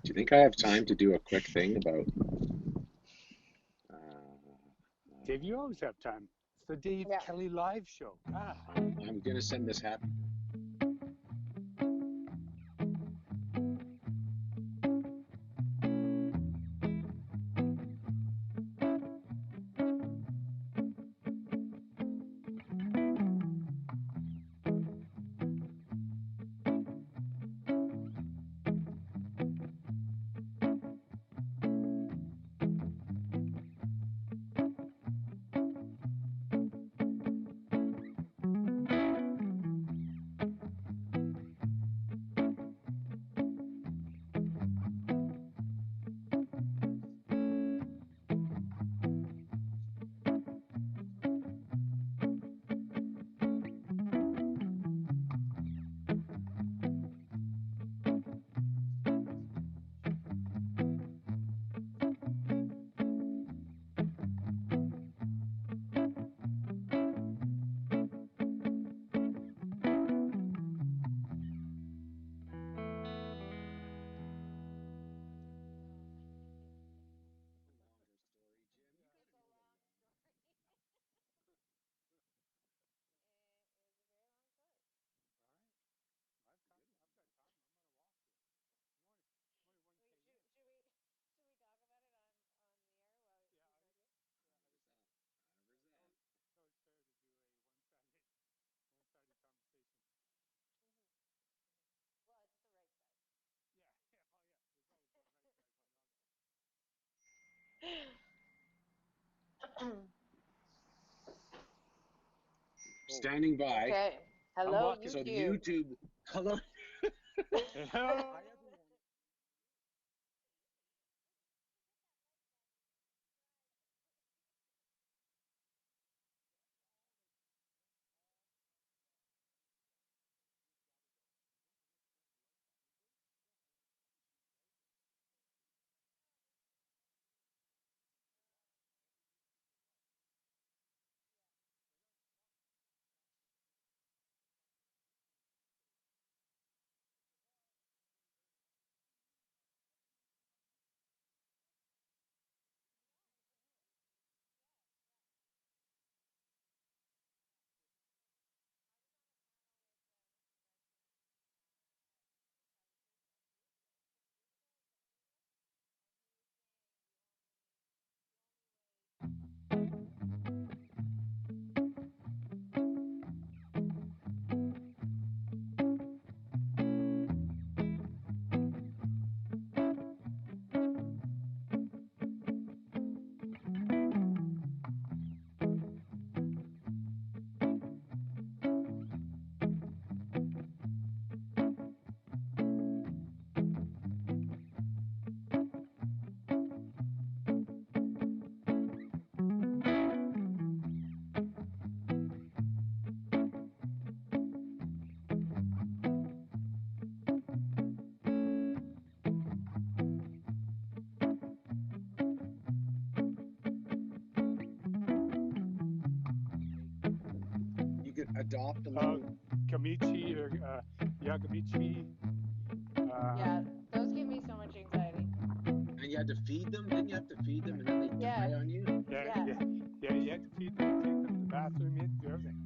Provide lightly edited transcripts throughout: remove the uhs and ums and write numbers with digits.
you think I have time to do a quick thing about? Dave, you always have time. It's the Dave Yeah. Kelly live show. I'm gonna send this happy. Standing by. Okay. Hello, YouTube. So the YouTube. Hello. Hello. You could adopt a little. Kamichi or Yagamichi. Yeah, those give me so much anxiety. And you had to feed them? Didn't you have to feed them and then they die on you? Yeah. You had to feed them, take them to the bathroom, you had to do everything.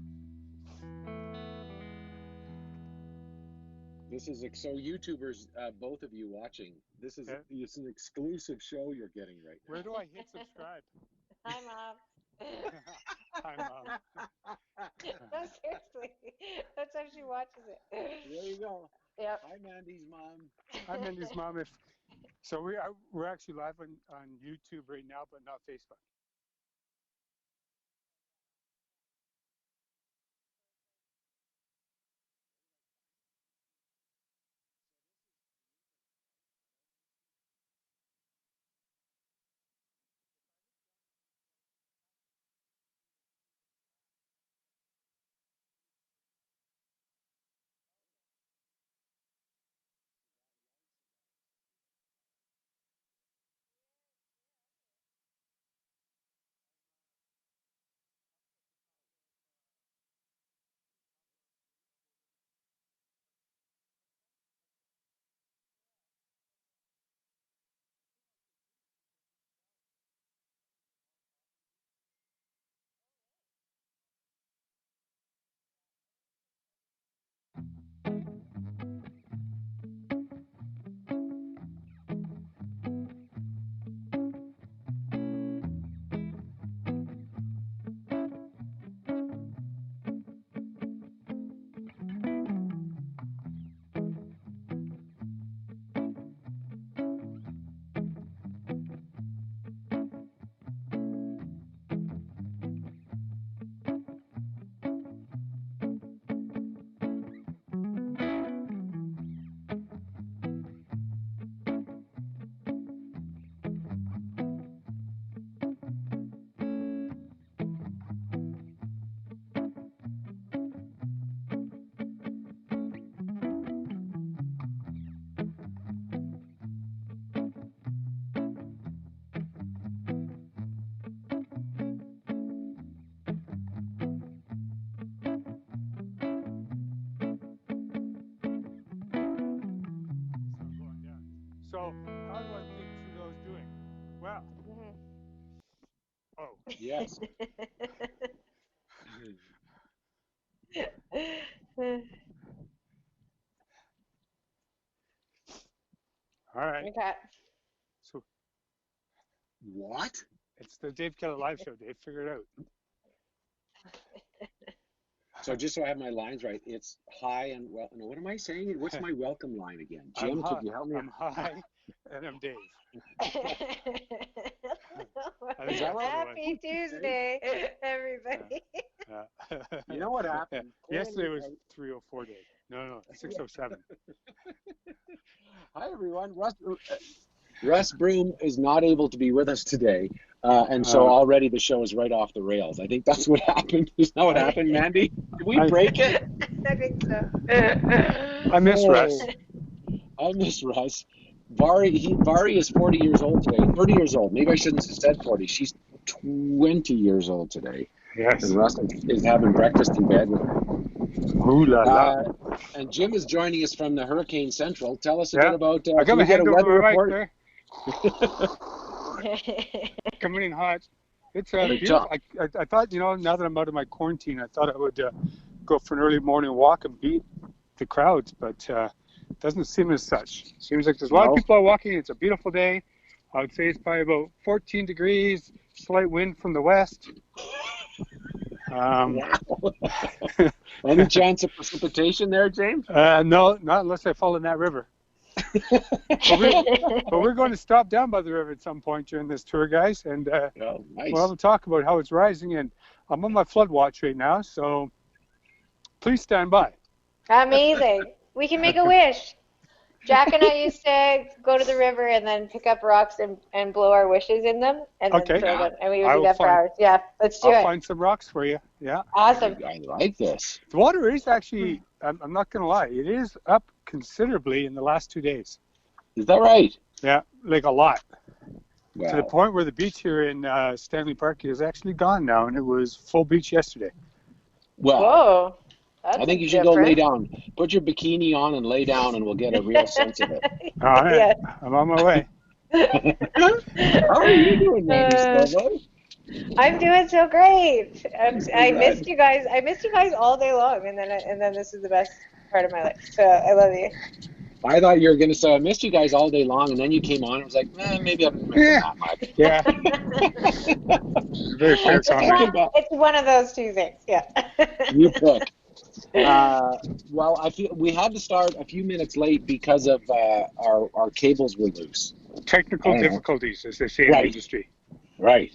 This is so YouTubers, both of you watching. This is an exclusive show you're getting right now. Where do I hit subscribe? Hi, Mom. Hi, Mom. No, seriously. That's how she watches it. There you go. Yep. Hi, Mandy's mom. Hi, Mandy's mom. So we're actually live on YouTube right now, but not Facebook. So how do I think Trudeau's doing? Well, Yes. all right. Okay. So What? it's the Dave Kelly live show. Dave, figure it out. So just so I have my lines right, it's hi and well. No, what am I saying? What's my welcome line again? Jim, could you help me? I'm Hi, and I'm Dave. Is that what Happy Tuesday, everybody. You know what happened? Yesterday was 3:04 day. No, 6:07. Hi everyone. Russ Broom is not able to be with us today, and so already the show is right off the rails. I think that's what happened. Is that what happened, Mandy? Did we break it? I think so. I miss Russ. I miss Russ. Vari is 40 years old today. 30 years old. Maybe I shouldn't have said 40. She's 20 years old today. Yes. And Russ is having breakfast in bed with her. Ooh la la. And Jim is joining us from the Hurricane Central. Tell us a bit about. I got my hand over my mic there. Coming in hot. It's beautiful. I thought, now that I'm out of my quarantine, I thought I would go for an early morning walk and beat the crowds, but it doesn't seem as such. Seems like there's a lot of people are walking. It's a beautiful day. I would say it's probably about 14 degrees, slight wind from the west. Any chance of precipitation there, James? No, not unless I fall in that river. but we're going to stop down by the river at some point during this tour, guys, and nice. we'll talk about how it's rising. And I'm on my flood watch right now, so please stand by. Amazing. We can make a wish. Jack and I used to go to the river and then pick up rocks and blow our wishes in them and then throw them. And we would do that for hours. Yeah, let's do it. I'll find some rocks for you. Yeah. Awesome. I like this. The water is actually, I'm not going to lie, it is up considerably in the last 2 days. Is that right? Yeah, like a lot. Wow. To the point where the beach here in Stanley Park is actually gone now, and it was full beach yesterday. Well, whoa. I think you should go lay down. Put your bikini on and lay down, and we'll get a real sense of it. All right, yeah. I'm on my way. How are you doing, Mandy Stobo? I'm doing so great. I missed you guys. I missed you guys all day long, and then this is the best part of my life. So I love you. I thought you were going to say I missed you guys all day long, and then you came on. I was like, maybe I didn't miss that much. Yeah. Very fair comment. It's one of those two things. Yeah. You pick. Well, I feel we had to start a few minutes late because of our cables were loose. Technical difficulties, as they say in the industry. Right.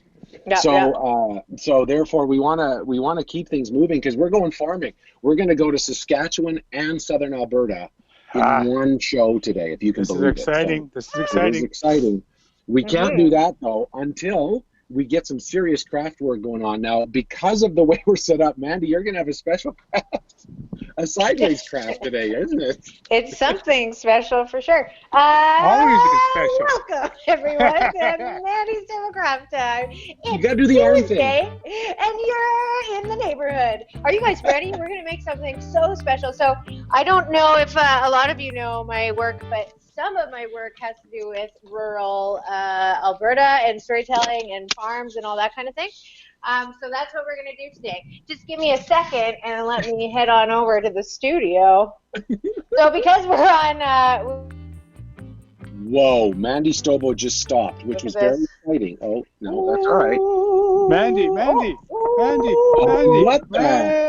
Yeah, so therefore we want to keep things moving because we're going farming. We're going to go to Saskatchewan and Southern Alberta in one show today, if you can believe it. This is exciting. It is exciting. We can't do that though until we get some serious craft work going on. Now, because of the way we're set up, Mandy, you're going to have a special craft, a sideways craft today, isn't it? It's something special for sure. Always special. Welcome, everyone, to Mandy's Table Craft Time. You got to do the arm thing. And you're in the neighborhood. Are you guys ready? We're going to make something so special. So I don't know if a lot of you know my work, but some of my work has to do with rural Alberta and storytelling and farms and all that kind of thing. So that's what we're going to do today. Just give me a second and let me head on over to the studio. So because we're on... Whoa, Mandy Stobo just stopped, which was very exciting. Oh, no, that's all right. Mandy. What the?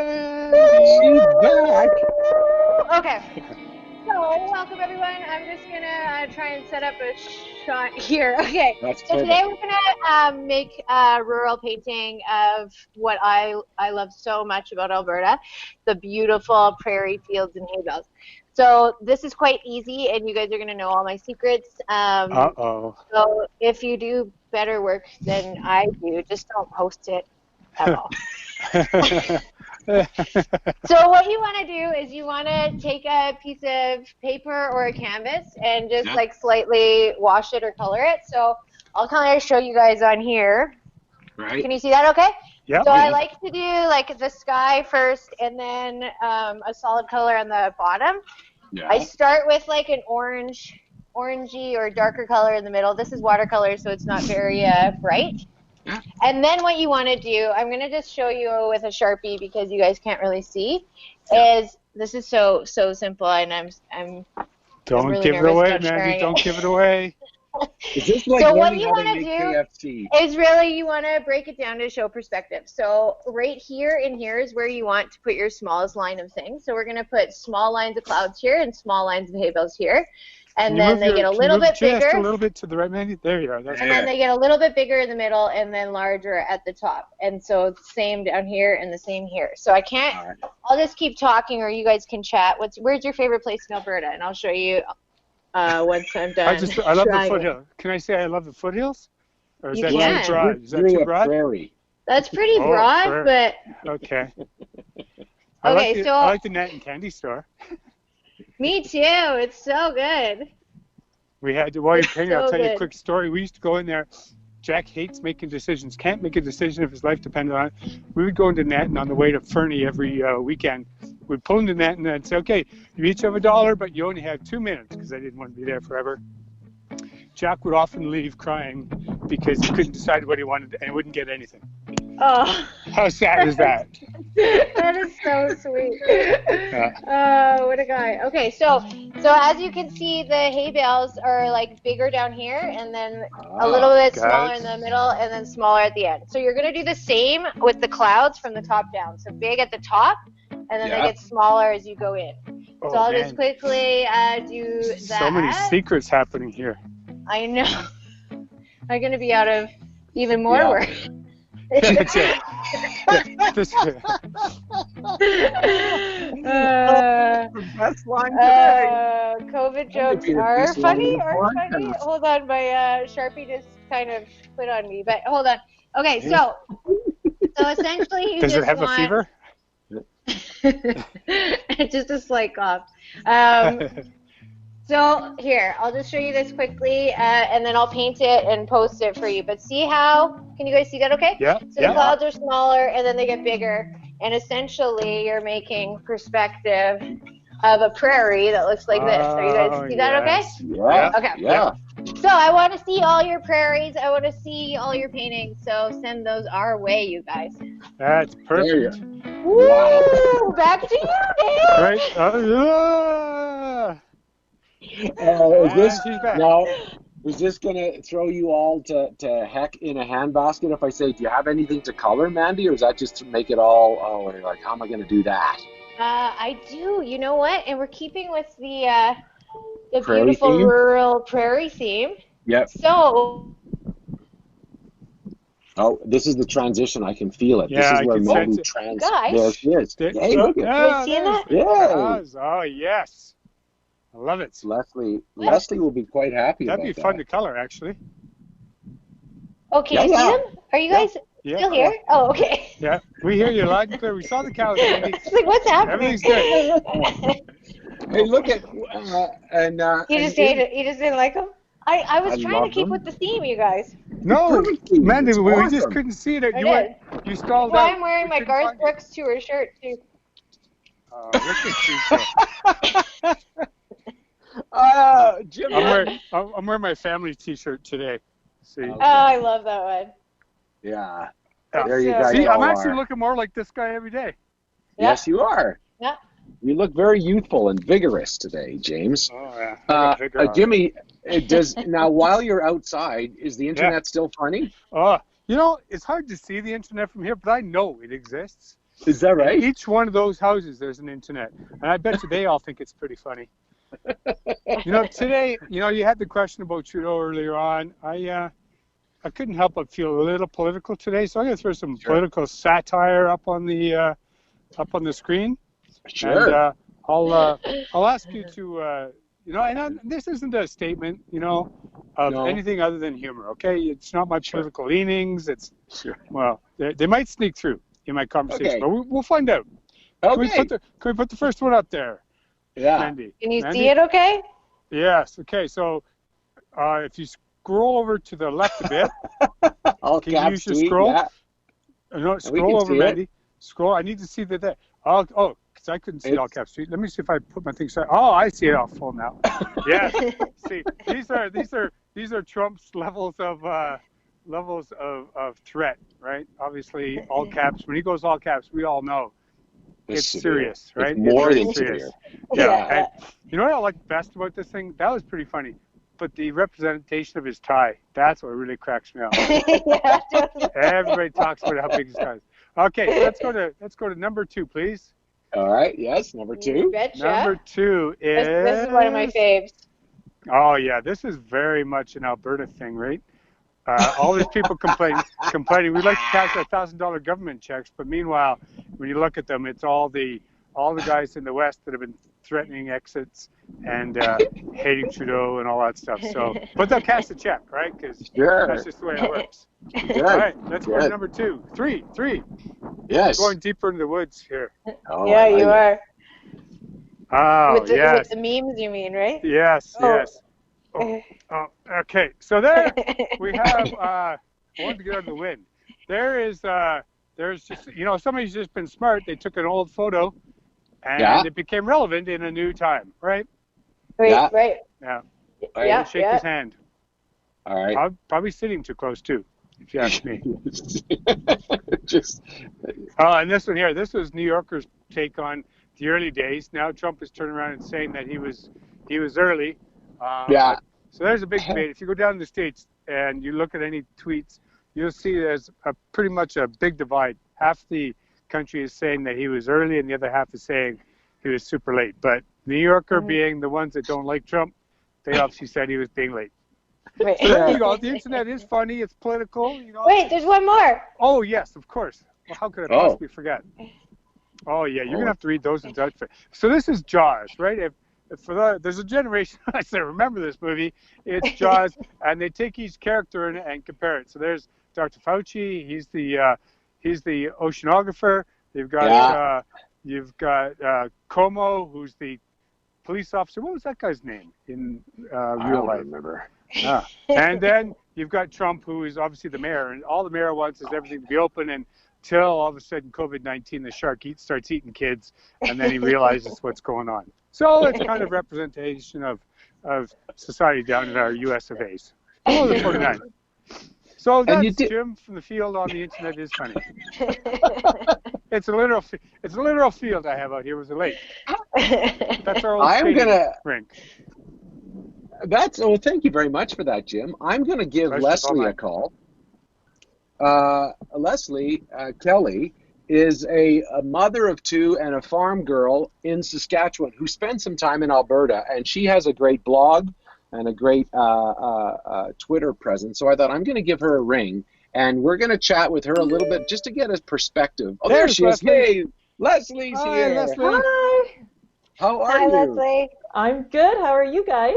She's back. Okay. So, welcome everyone. I'm just going to try and set up a shot here. Okay. So today we're going to make a rural painting of what I love so much about Alberta, the beautiful prairie fields and hay bales. So this is quite easy, and you guys are going to know all my secrets. Uh-oh. So if you do better work than I do, just don't post it at all. So what you want to do is you want to take a piece of paper or a canvas and just like slightly wash it or color it. So I'll kind of show you guys on here. Right. Can you see that okay? Yeah. So I like to do like the sky first and then a solid color on the bottom. Yeah. I start with like an orange orangey or darker color in the middle. This is watercolor, so it's not very bright. And then what you want to do, I'm going to just show you with a Sharpie because you guys can't really see, is this is so simple, and I'm Don't give it away, Mandy. Don't give it away. Is this like so learning what you how want to to make do KFC? is really you want to break it down to show perspective. So right here and here is where you want to put your smallest line of things. So we're going to put small lines of clouds here and small lines of hay bales here. And then they get a little bit bigger. Just a little bit to the right, Mandy. There you are. And then they get a little bit bigger in the middle and then larger at the top. And so same down here and the same here. So I can't, I'll just keep talking or you guys can chat. Where's your favorite place in Alberta? And I'll show you once I'm done. I love the foothills. Can I say I love the foothills? Or is that too broad? Is that too broad? Prairie. That's pretty broad, but... Okay. I like the Nat and Candy store. Me too. It's so good. We had to, while you're painting, I'll tell you a quick story. We used to go in there. Jack hates making decisions, can't make a decision if his life depended on it. We would go into Nat and on the way to Fernie every weekend. We'd pull into Nat and then say, okay, you each have $1, but you only have 2 minutes because I didn't want to be there forever. Jack would often leave crying because he couldn't decide what he wanted and wouldn't get anything. Oh. How sad is that? That is so sweet. Oh, what a guy. Okay, so as you can see, the hay bales are like bigger down here and then a little bit smaller in the middle and then smaller at the end. So you're going to do the same with the clouds from the top down. So big at the top and then they get smaller as you go in. So I'll just quickly do that. So many secrets happening here. I know. I'm going to be out of even more work. That's it. Best line today. COVID jokes are funny. Hold on, my Sharpie just kind of quit on me. But hold on. Okay, so essentially you Does just it have a fever? Just a slight cough. So here, I'll just show you this quickly, and then I'll paint it and post it for you. But see how, can you guys see that okay? Yeah. So the clouds are smaller, and then they get bigger. And essentially, you're making perspective of a prairie that looks like this. Are you guys see that okay? Yeah. Okay. Yeah. So I want to see all your prairies. I want to see all your paintings. So send those our way, you guys. That's perfect. Woo! Wow. Back to you, Dave. Right. Is this gonna throw you all to heck in a handbasket if I say, do you have anything to color, Mandy, or is that just to make it all? Like, how am I gonna do that? I do. You know what? And we're keeping with the theme? beautiful rural prairie theme. Yep. So. Oh, this is the transition. I can feel it. Yeah, this is where Mandy Guys. There she is. Hey, look at you seeing that? Yeah. Oh, yes. I love it. Leslie will be quite happy about that. That'd be fun to color, actually. Oh, can you see them? Are you guys still here? Oh, okay. Yeah, we hear you loud and clear. We saw the cows, Mandy. It's like, what's happening? Everything's good. Hey, look at You just didn't like them? I was trying to keep with the theme, you guys. No, Mandy, we just couldn't see it. You stalled out. I'm wearing my Garth Brooks tour shirt too. Oh, look at you. Jim. I'm wearing my family T-shirt today. See? Oh, I love that one. Yeah. There you go. See, I'm actually looking more like this guy every day. Yes, you are. Yeah. You look very youthful and vigorous today, James. Oh yeah. Jimmy, now while you're outside, is the internet still funny? It's hard to see the internet from here, but I know it exists. Is that right? In each one of those houses, there's an internet, and I bet you they all think it's pretty funny. Today, you had the question about Trudeau earlier on. I couldn't help but feel a little political today, so I'm going to throw some political satire up on the screen. Sure. And I'll ask you to, this isn't a statement, of anything other than humor. Okay, it's not my political leanings. It's well, they might sneak through in my conversation, but we'll find out. Okay. Can we put the first one up there? Yeah. Mandy. Can you see it okay? Yes. Okay. So if you scroll over to the left a bit, can you use your scroll? Yeah. No, scroll over, Mandy. Scroll. I need to see that. because I couldn't see all caps. Let me see if I put my things. Oh, I see it all full now. Yeah. See, these are Trump's levels of threat, right? Obviously, all caps. When he goes all caps, we all know it's serious, right? It's more than severe. Yeah. And you know what I like best about this thing? That was pretty funny. But the representation of his tie—that's what really cracks me up. Yeah, totally. Everybody talks about how big his tie is. Okay, let's go to number 2, please. All right. Yes, number 2. Betcha. Number 2 is. This is one of my faves. Oh yeah, this is very much an Alberta thing, right? All these people complaining. We'd like to cash our $1,000 government checks, but meanwhile, when you look at them, it's all the guys in the West that have been threatening exits and hating Trudeau and all that stuff. So, but they'll cash the check, right? Because that's just the way it works. All right, let's go to number 2. Three. Yes. Going deeper into the woods here. Oh, Yeah, you are. Oh, With yes. the memes, you mean, right? Yes, Oh. yes. Oh, okay. So there we have. I wanted to get out of the wind. There's just, somebody's just been smart. They took an old photo, and it became relevant in a new time, right? Right. Yeah. Yeah. Shake his hand. All right. Probably sitting too close too, if you ask me. Just. And this one here. This was New Yorker's take on the early days. Now Trump is turning around and saying that he was early. So there's a big debate. If you go down to the States and you look at any tweets, you'll see there's pretty much a big divide. Half the country is saying that he was early and the other half is saying he was super late. But New Yorker being the ones that don't like Trump, they obviously said he was being late. Right. So there you go. The internet is funny. It's political. Wait, there's one more. Oh, yes, of course. Well, how could I possibly forget? Oh, yeah, you're going to have to read those in Dutch. So this is Jaws, right? There's a generation that remember this movie. It's Jaws, and they take each character and compare it. So there's Dr. Fauci. He's the oceanographer. You've got Como, who's the police officer. What was that guy's name in real life? I don't remember. And then you've got Trump, who is obviously the mayor, and all the mayor wants is everything to be open until all of a sudden COVID-19, the shark starts eating kids, and then he realizes what's going on. So it's kind of representation of society down in our US of A's. Oh, the 49. So that's Jim from the field on the internet is funny. It's a literal field I have out here with a lake. That's our old skating rink. Thank you very much for that, Jim. I'm going to give Lesley a call. Lesley Kelly is a mother of 2 and a farm girl in Saskatchewan who spent some time in Alberta, and she has a great blog and a great Twitter presence. So I thought I'm going to give her a ring, and we're going to chat with her a little bit just to get a perspective. Oh, there she is. Hey, Lesley's here. Leslie. Hi. How are you? Hi, Lesley. I'm good. How are you guys?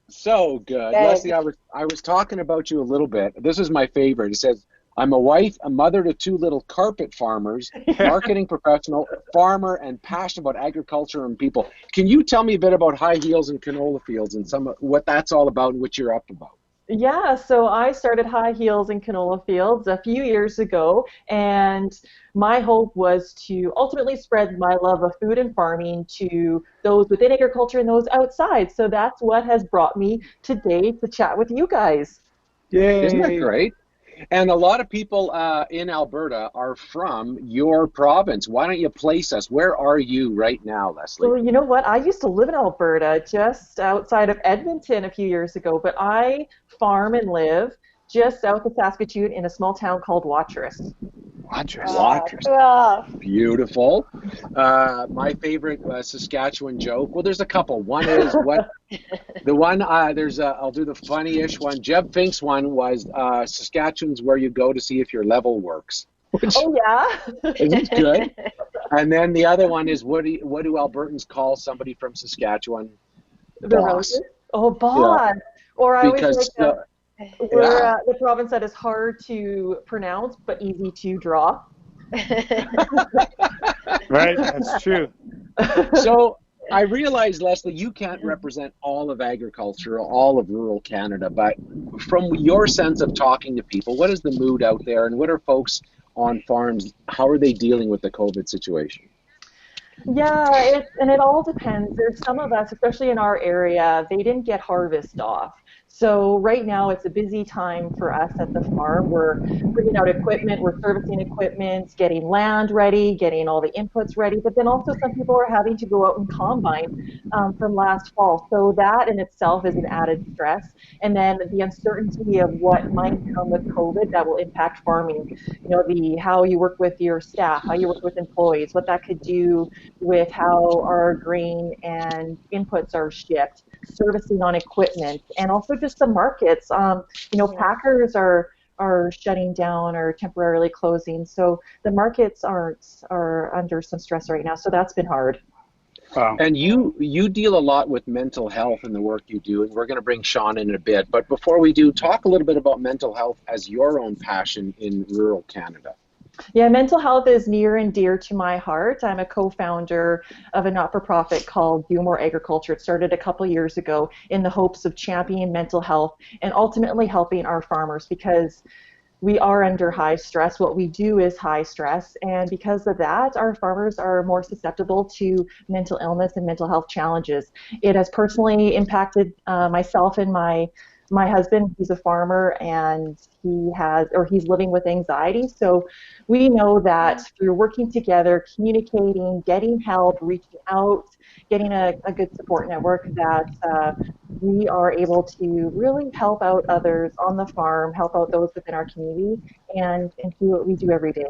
So good. Lesley, I was talking about you a little bit. This is my favorite. It says, I'm a wife, a mother to 2 little carpet farmers, marketing professional, farmer, and passionate about agriculture and people. Can you tell me a bit about High Heels and Canola Fields and what that's all about and what you're up about? Yeah, so I started High Heels and Canola Fields a few years ago, and my hope was to ultimately spread my love of food and farming to those within agriculture and those outside. So that's what has brought me today to chat with you guys. Yay. Isn't that great? And a lot of people in Alberta are from your province. Why don't you place us? Where are you right now, Lesley? Well, you know what? I used to live in Alberta, just outside of Edmonton a few years ago, but I farm and live just south of Saskatoon in a small town called Watrous. Watrous. Beautiful. My favorite Saskatchewan joke. Well, there's a couple. One is I'll do the funny-ish one. Jeb Fink's one was Saskatchewan's where you go to see if your level works. Oh yeah. Isn't good? And then the other one is what do Albertans call somebody from Saskatchewan? Boss. Oh, boss. Yeah. Or I because always like we're the province that is hard to pronounce but easy to draw. Right, that's true. So I realize, Lesley, you can't represent all of agriculture, all of rural Canada, but from your sense of talking to people, what is the mood out there, and what are folks on farms, how are they dealing with the COVID situation? Yeah, and it all depends. There's some of us, especially in our area, they didn't get harvest off. So right now it's a busy time for us at the farm. We're bringing out equipment, we're servicing equipment, getting land ready, getting all the inputs ready. But then also some people are having to go out and combine from last fall. So that in itself is an added stress. And then the uncertainty of what might come with COVID that will impact farming. The how you work with your staff, how you work with employees, what that could do with how our grain and inputs are shipped, servicing on equipment, and also just the markets. Packers are shutting down or temporarily closing, so the markets are under some stress right now. So that's been hard. Wow. And you deal a lot with mental health in the work you do, and we're going to bring Sean in a bit. But before we do, talk a little bit about mental health as your own passion in rural Canada. Yeah, mental health is near and dear to my heart. I'm a co-founder of a not-for-profit called Do More Agriculture. It started a couple years ago in the hopes of championing mental health and ultimately helping our farmers, because we are under high stress. What we do is high stress, and because of that, our farmers are more susceptible to mental illness and mental health challenges. It has personally impacted myself and my husband. He's a farmer, and he's living with anxiety. So we know that through working together, communicating, getting help, reaching out, getting a good support network, that we are able to really help out others on the farm, help out those within our community, and do what we do every day.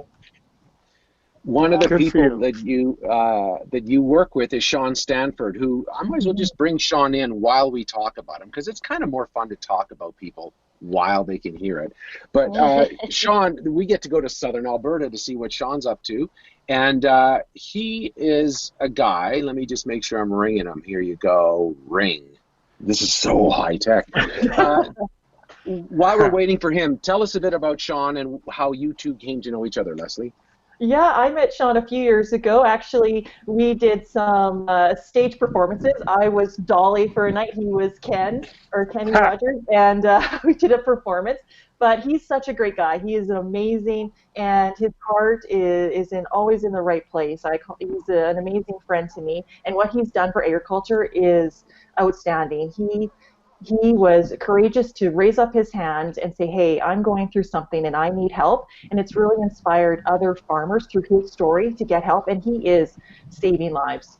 One of the Good people that you work with is Sean Stanford, who I might as well just bring Sean in while we talk about him, because it's kind of more fun to talk about people while they can hear it. But Sean, we get to go to southern Alberta to see what Sean's up to, and he is a guy. Let me just make sure I'm ringing him. Here you go, ring. This is so high tech. While we're waiting for him, tell us a bit about Sean and how you two came to know each other, Lesley. Yeah, I met Sean a few years ago. Actually, we did some stage performances. I was Dolly for a night. He was Kenny Rogers, and we did a performance. But he's such a great guy. He is amazing, and his heart is always in the right place. He's an amazing friend to me, and what he's done for agriculture is outstanding. He was courageous to raise up his hand and say, hey, I'm going through something and I need help. And it's really inspired other farmers through his story to get help, and he is saving lives.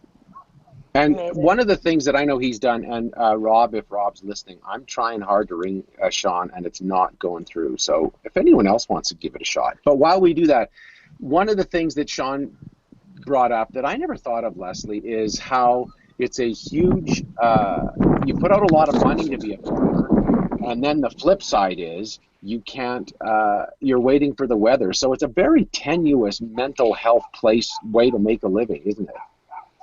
And Amazing. one of the things that I know he's done, and Rob, if Rob's listening, I'm trying hard to ring Sean, and it's not going through. So if anyone else wants to give it a shot. But while we do that, one of the things that Sean brought up that I never thought of, Lesley, is how it's a huge, you put out a lot of money to be a farmer, and then the flip side is you can't, you're waiting for the weather. So it's a very tenuous mental health way to make a living, isn't it?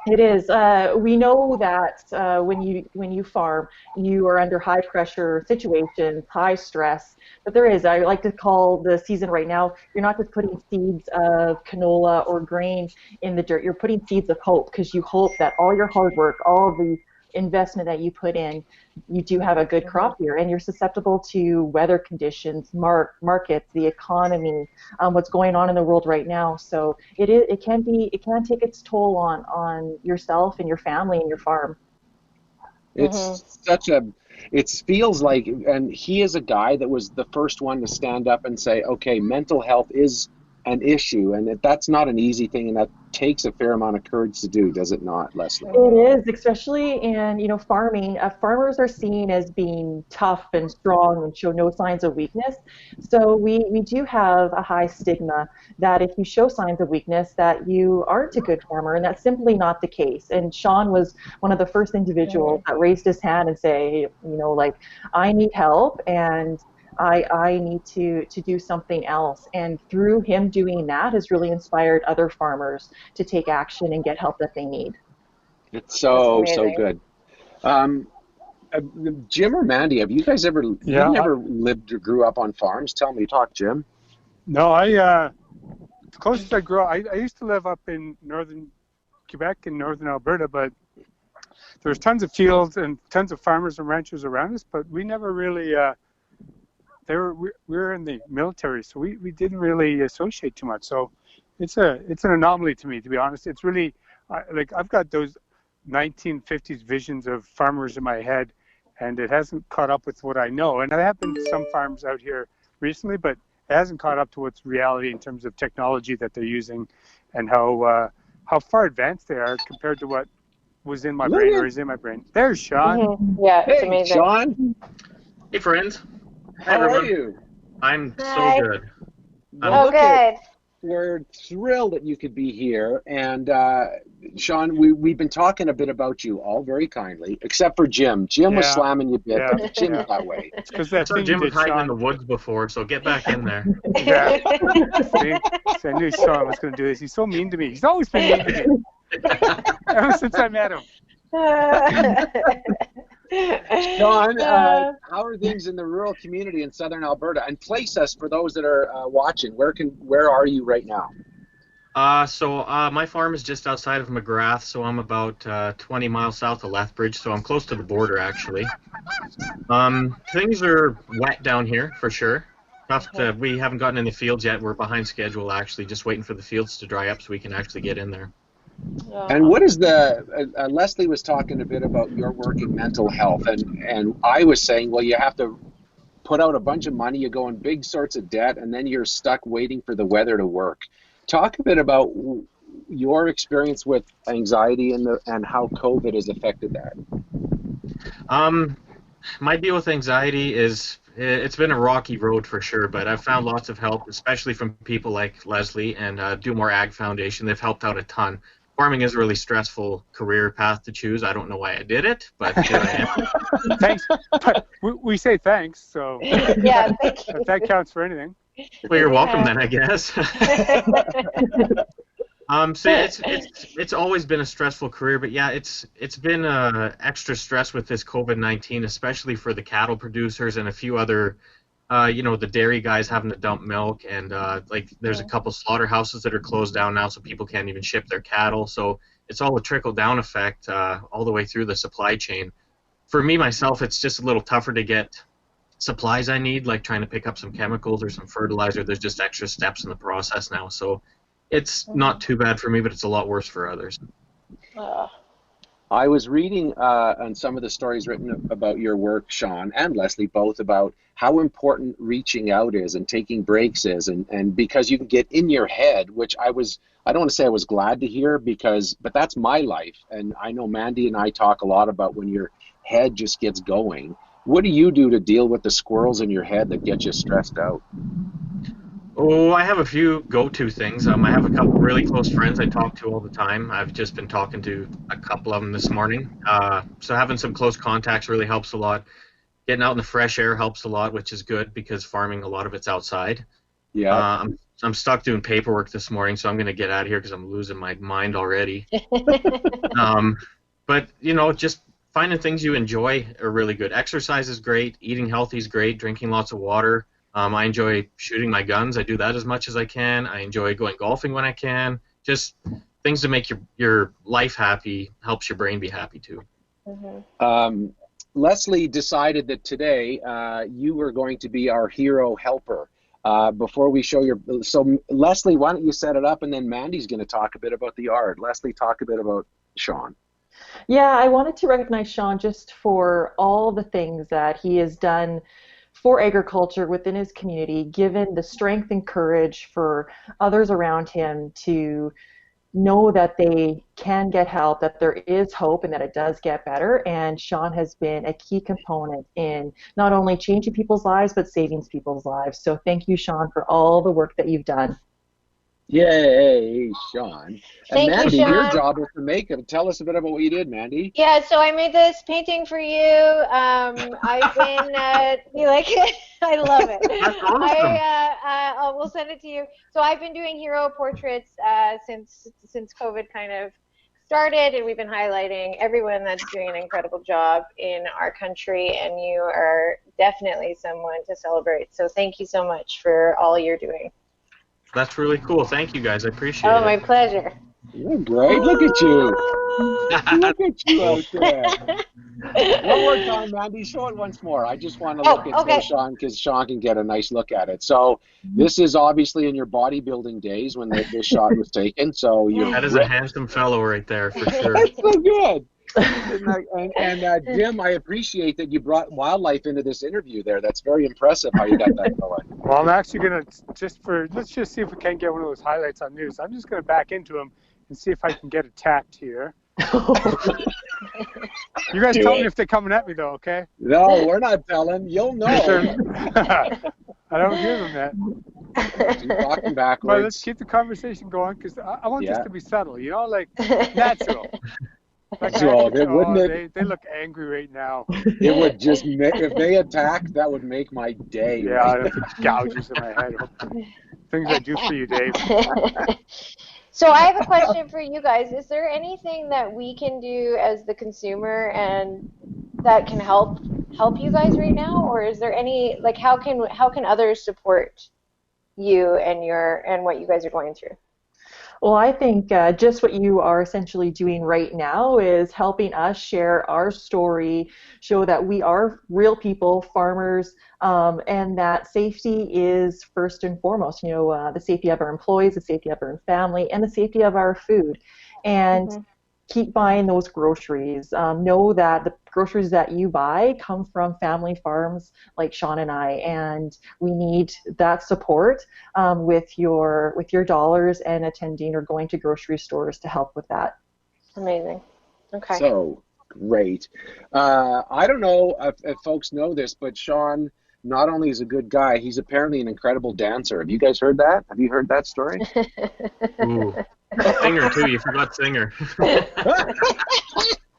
It is. We know that when you farm, you are under high pressure situations, high stress. But I like to call the season right now, you're not just putting seeds of canola or grain in the dirt. You're putting seeds of hope, because you hope that all your hard work, all the investment that you put in, you do have a good crop here, and you're susceptible to weather conditions, markets, the economy, what's going on in the world right now. So it can take its toll on yourself and your family and your farm. It's it feels like, and he is a guy that was the first one to stand up and say, okay, mental health is an issue, and that's not an easy thing, and that takes a fair amount of courage to do, does it not, Lesley? It is, especially in farming. Farmers are seen as being tough and strong and show no signs of weakness. So we do have a high stigma that if you show signs of weakness, that you aren't a good farmer, and that's simply not the case. And Sean was one of the first individuals that raised his hand and say, I need help, and I need to do something else. And through him doing that has really inspired other farmers to take action and get help that they need. It's so good. Jim or Mandy, have you guys ever, you never lived or grew up on farms? Talk, Jim. No, the closest I grew up, I used to live up in northern Quebec and northern Alberta, but there's tons of fields and tons of farmers and ranchers around us, but we never really, we were in the military, so we didn't really associate too much. So it's an anomaly to me, to be honest. It's really I've got those 1950s visions of farmers in my head, and it hasn't caught up with what I know. And I have been to some farms out here recently, but it hasn't caught up to what's reality in terms of technology that they're using, and how far advanced they are compared to what was in my brain or is in my brain. There's Sean. Yeah, it's Hey, amazing. Sean. Hey, friends. Hi, How everyone. are you? I'm Hi. so good. Well, look good. We're thrilled that you could be here. And Sean, we've been talking a bit about you all very kindly, except for Jim. Jim was Yeah. slamming you a bit, Yeah. but Jim's Yeah. that way. It's because I that saw thing you Jim was did, hiding in Sean. the woods before, so get back in there. Yeah. See, I knew Sean was going to do this. He's so mean to me. He's always been mean to me ever since I met him. Sean, how are things in the rural community in southern Alberta? And place us for those that are watching. Where are you right now? So my farm is just outside of McGrath, so I'm about 20 miles south of Lethbridge, so I'm close to the border, actually. Things are wet down here, for sure. We haven't gotten in the fields yet. We're behind schedule, actually, just waiting for the fields to dry up so we can actually get in there. And what is Lesley was talking a bit about your work in mental health, and I was saying, well, you have to put out a bunch of money, you go in big sorts of debt, and then you're stuck waiting for the weather to work. Talk a bit about your experience with anxiety and how COVID has affected that. My deal with anxiety is, it's been a rocky road for sure, but I've found lots of help, especially from people like Lesley and Do More Ag Foundation. They've helped out a ton. Farming is a really stressful career path to choose. I don't know why I did it, but here I am. Thanks. We say thanks, so Yeah, thank you. if that counts for anything. Well, you're welcome then, I guess. So it's always been a stressful career, but yeah, it's been extra stress with this COVID-19, especially for the cattle producers and a few other, the dairy guys having to dump milk, and there's a couple slaughterhouses that are closed down now, so people can't even ship their cattle. So it's all a trickle-down effect all the way through the supply chain. For me myself, it's just a little tougher to get supplies I need, like trying to pick up some chemicals or some fertilizer. There's just extra steps in the process now, so it's not too bad for me, but it's a lot worse for others. I was reading on some of the stories written about your work, Sean, and Lesley, both, about how important reaching out is and taking breaks is, and because you can get in your head, which I don't want to say I was glad to hear, but that's my life, and I know Mandy and I talk a lot about when your head just gets going. What do you do to deal with the squirrels in your head that get you stressed out? Oh, I have a few go-to things. I have a couple really close friends I talk to all the time. I've just been talking to a couple of them this morning. So having some close contacts really helps a lot. Getting out in the fresh air helps a lot, which is good because farming, a lot of it's outside. Yeah. I'm stuck doing paperwork this morning, so I'm going to get out of here because I'm losing my mind already. But, just finding things you enjoy are really good. Exercise is great. Eating healthy is great. Drinking lots of water. I enjoy shooting my guns. I do that as much as I can. I enjoy going golfing when I can. Just things to make your life happy helps your brain be happy too. Mm-hmm. Lesley decided that today you were going to be our hero helper. Before we show so Lesley, why don't you set it up, and then Mandy's going to talk a bit about the art. Lesley, talk a bit about Sean. Yeah, I wanted to recognize Sean just for all the things that he has done for agriculture within his community, given the strength and courage for others around him to know that they can get help, that there is hope, and that it does get better. And Sean has been a key component in not only changing people's lives, but saving people's lives. So thank you, Sean, for all the work that you've done. Yay, Sean. Thank and Mandy, you, Sean. your job is to make it. Tell us a bit about what you did, Mandy. Yeah, so I made this painting for you. I've been, you like it? I love it. That's awesome. We'll send it to you. So I've been doing hero portraits since COVID kind of started, and we've been highlighting everyone that's doing an incredible job in our country, and you are definitely someone to celebrate. So thank you so much for all you're doing. That's really cool. Thank you, guys. I appreciate it. Oh, my pleasure. You're great. Look at you. Look at you out there. One more time, Mandy. Show it once more. I just want to look at okay. Sean because Sean can get a nice look at it. So this is obviously in your bodybuilding days when this shot was taken. So you're That is a handsome fellow right there, for sure. That's so good. And Jim, I appreciate that you brought wildlife into this interview there. That's very impressive how you got that going. Well, I'm actually going to, let's just see if we can't get one of those highlights on news. I'm just going to back into him and see if I can get attacked here. You guys tell me if they're coming at me, though, okay? No, we're not telling. You'll know. I don't hear them yet. Keep walking backwards. But let's keep the conversation going because I want this to be subtle, like natural. Like they look angry right now. It would just if they attack, that would make my day. Yeah, I have gouges in my head. Things I do for you, Dave. So I have a question for you guys. Is there anything that we can do as the consumer and that can help you guys right now, or is there any how can others support you and what you guys are going through? Well, I think just what you are essentially doing right now is helping us share our story, show that we are real people, farmers, and that safety is first and foremost. The safety of our employees, the safety of our family, and the safety of our food. And keep buying those groceries. Know that the groceries that you buy come from family farms like Sean and I, and we need that support with your dollars and attending or going to grocery stores to help with that. Amazing. Okay. So great. I don't know if folks know this, but Sean not only is a good guy, he's apparently an incredible dancer. Have you guys heard that? Have you heard that story? Ooh. Singer, too. You forgot singer.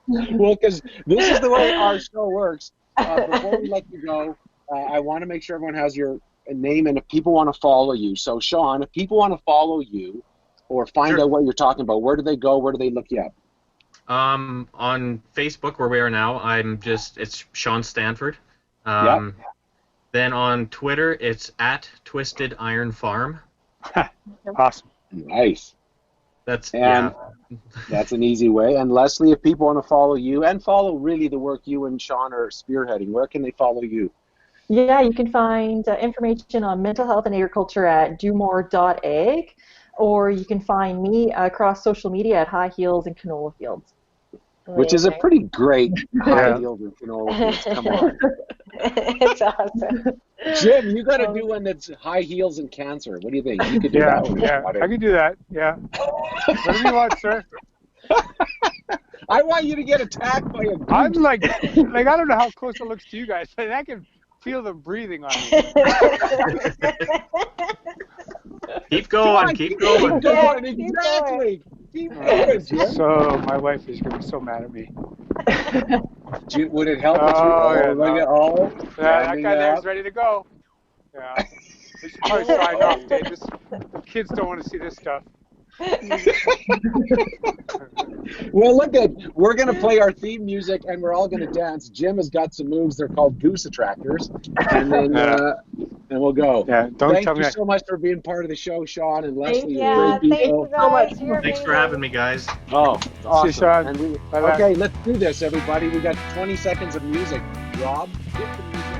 Well, because this is the way our show works. Before we let you go, I want to make sure everyone has your name and if people want to follow you. So, Sean, if people want to follow you or find out what you're talking about, where do they go? Where do they look you up? On Facebook, where we are now, it's Sean Stanford. Then on Twitter, it's @Twisted Iron Farm. Awesome. Nice. That's an easy way. And Lesley, if people want to follow you and follow really the work you and Sean are spearheading, where can they follow you? Yeah, you can find information on mental health and agriculture at domore.ag, or you can find me across social media at High Heels and Canola Fields. Which is a pretty great High Heels and Canola Fields. Come on. It's awesome. Jim, you got to do one that's High Heels and Cancer. What do you think? You could do that one. Yeah, I can do that. Yeah. Whatever you want, sir. I want you to get attacked by a goose. I'm like I don't know how close it looks to you guys, but I can feel them breathing on me. Keep going. Keep going. Exactly. Keep going, Jim. So my wife is going to be so mad at me. Would it help if that guy there's ready to go. Yeah. We should probably sign off, Dave. The kids don't want to see this stuff. Well, we're going to play our theme music and we're all going to dance. Jim has got some moves. They're called goose attractors. And then and we'll go. Yeah, Thank you so much for being part of the show, Sean and Lesley. Thank you so much. Thanks for having me, guys. Oh, awesome. See you, Sean. Okay, let's do this, everybody. We got 20 seconds of music. Rob, hit the music.